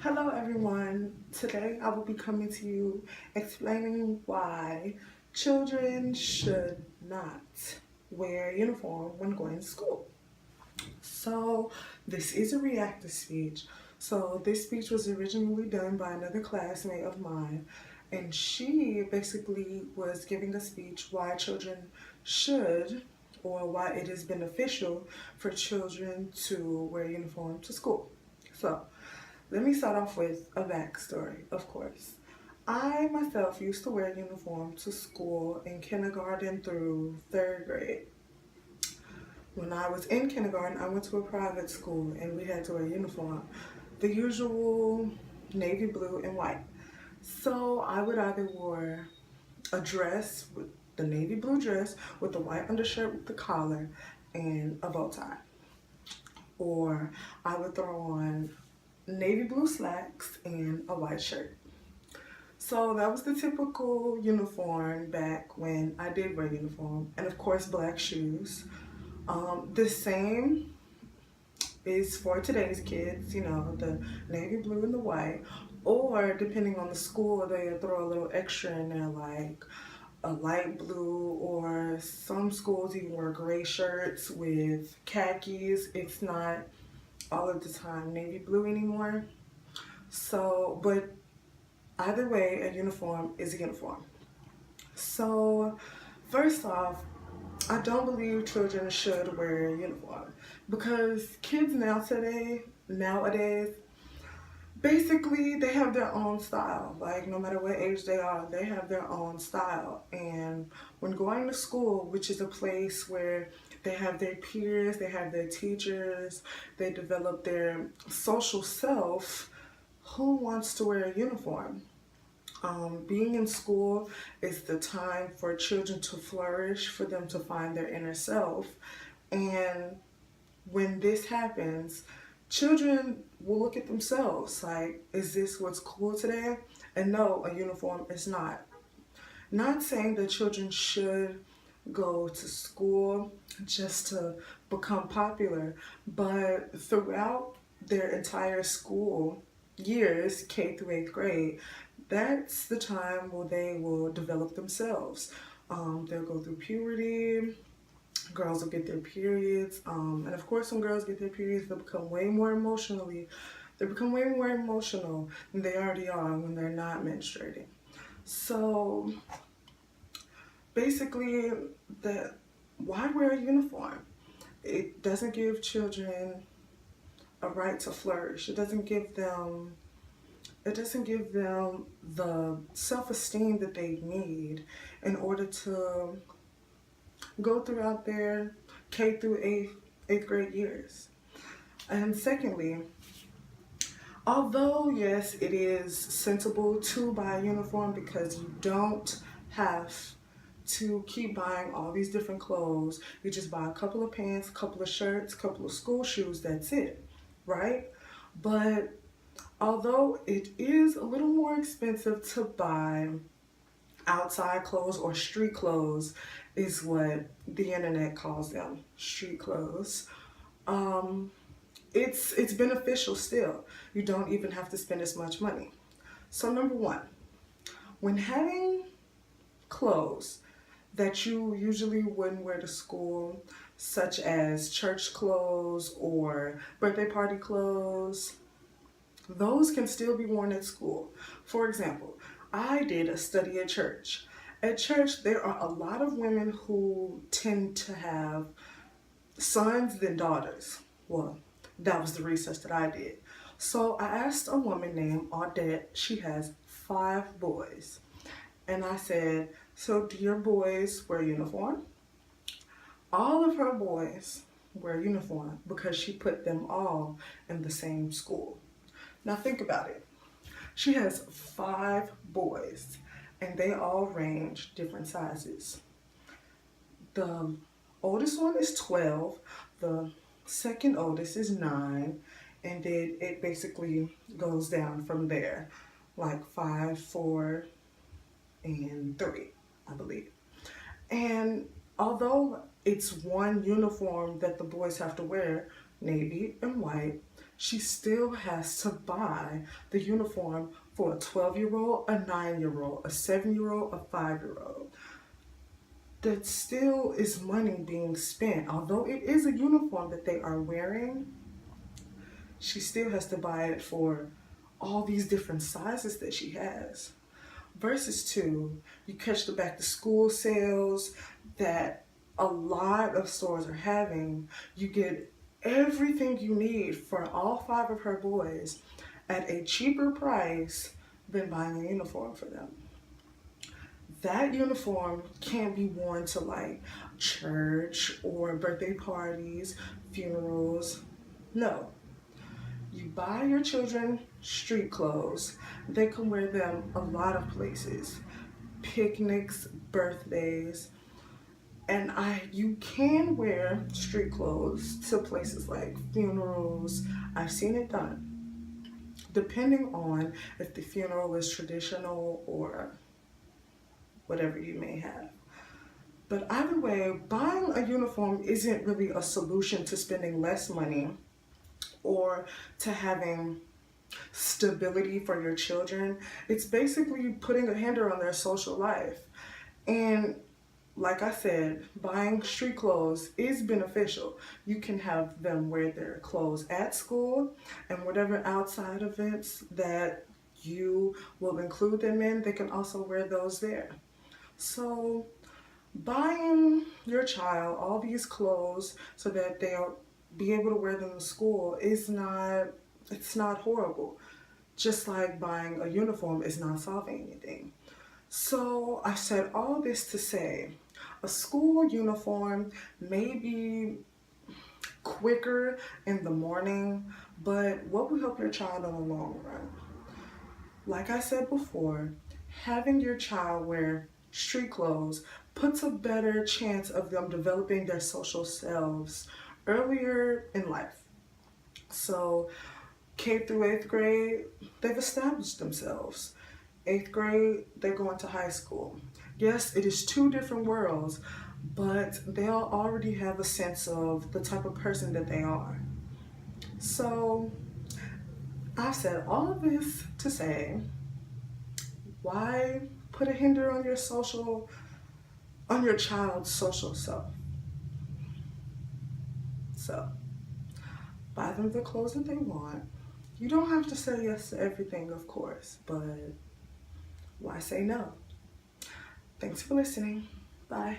Hello everyone. Today I will be coming to you explaining why children should not wear uniform when going to school. So this is a reactive speech. So this speech was originally done by another classmate of mine, and she basically was giving a speech why children should or why it is beneficial for children to wear uniform to school. So let me start off with a backstory, of course. I myself used to wear a uniform to school in kindergarten through third grade. When I was in kindergarten, I went to a private school and we had to wear a uniform. The usual navy blue and white. So I would either wear a dress with the navy blue dress with the white undershirt with the collar and a bow tie. Or I would throw on navy blue slacks and a white shirt. So that was the typical uniform back when I did wear uniform, and of course black shoes. The same is for today's kids, the navy blue and the white, or depending on the school, they throw a little extra in there like a light blue, or some schools even wear gray shirts with khakis. It's not all of the time navy blue anymore. So, but either way, a uniform is a uniform. So, first off, I don't believe children should wear a uniform because kids nowadays, basically they have their own style. Like no matter what age they are, they have their own style. And when going to school, which is a place where they have their peers, they have their teachers, they develop their social self, who wants to wear a uniform? Being in school is the time for children to flourish, for them to find their inner self. And when this happens, children will look at themselves like, is this what's cool today? And no, a uniform is not. Not saying that children should go to school just to become popular, but throughout their entire school years, K through 8th grade, that's the time where they will develop themselves. They'll go through puberty, girls will get their periods, and of course when girls get their periods, they become way more emotional than they already are when they're not menstruating. So basically, why wear a uniform? It doesn't give children a right to flourish. It doesn't give them the self-esteem that they need in order to go throughout their K through eighth grade years. And secondly, although yes, it is sensible to buy a uniform because you don't have to keep buying all these different clothes. You just buy a couple of pants, a couple of shirts, a couple of school shoes, that's it, right? But although it is a little more expensive to buy outside clothes or street clothes, is what the internet calls them, street clothes. It's beneficial still. You don't even have to spend as much money. So number one, when having clothes that you usually wouldn't wear to school, such as church clothes or birthday party clothes, those can still be worn at school. For example, I did a study at church. At church, there are a lot of women who tend to have sons than daughters. Well, that was the research that I did. So I asked a woman named Audette. She has 5 boys. And I said, so do your boys wear uniform? All of her boys wear uniform because she put them all in the same school. Now think about it. She has 5 boys and they all range different sizes. The oldest one is 12, the second oldest is 9, and then it basically goes down from there, like 5, 4, and 3, I believe. And although it's one uniform that the boys have to wear, navy and white, she still has to buy the uniform for a 12-year-old, a 9-year-old, a 7-year-old, a 5-year-old. That still is money being spent. Although it is a uniform that they are wearing, she still has to buy it for all these different sizes that she has. Versus two, you catch the back to school sales that a lot of stores are having. You get everything you need for all 5 of her boys at a cheaper price than buying a uniform for them. That uniform can't be worn to like church or birthday parties, funerals. No. You buy your children street clothes. They can wear them a lot of places. Picnics, birthdays. And you can wear street clothes to places like funerals. I've seen it done. Depending on if the funeral is traditional or whatever you may have. But either way, buying a uniform isn't really a solution to spending less money or to having stability for your children. It's basically putting a hinder on their social life. And like I said, buying street clothes is beneficial. You can have them wear their clothes at school, and whatever outside events that you will include them in, they can also wear those there. So buying your child all these clothes so that they'll be able to wear them to school it's not horrible. Just like buying a uniform is not solving anything. So I said all this to say a school uniform may be quicker in the morning, but what will help your child in the long run? Like I said before, having your child wear street clothes puts a better chance of them developing their social selves earlier in life. So K through 8th grade, they've established themselves. 8th grade, they're going to high school. Yes, it is 2 different worlds, but they'll already have a sense of the type of person that they are. So I've said all of this to say, why put a hinder on your child's social self? So buy them the clothes that they want. You don't have to say yes to everything, of course, but why say no? Thanks for listening. Bye.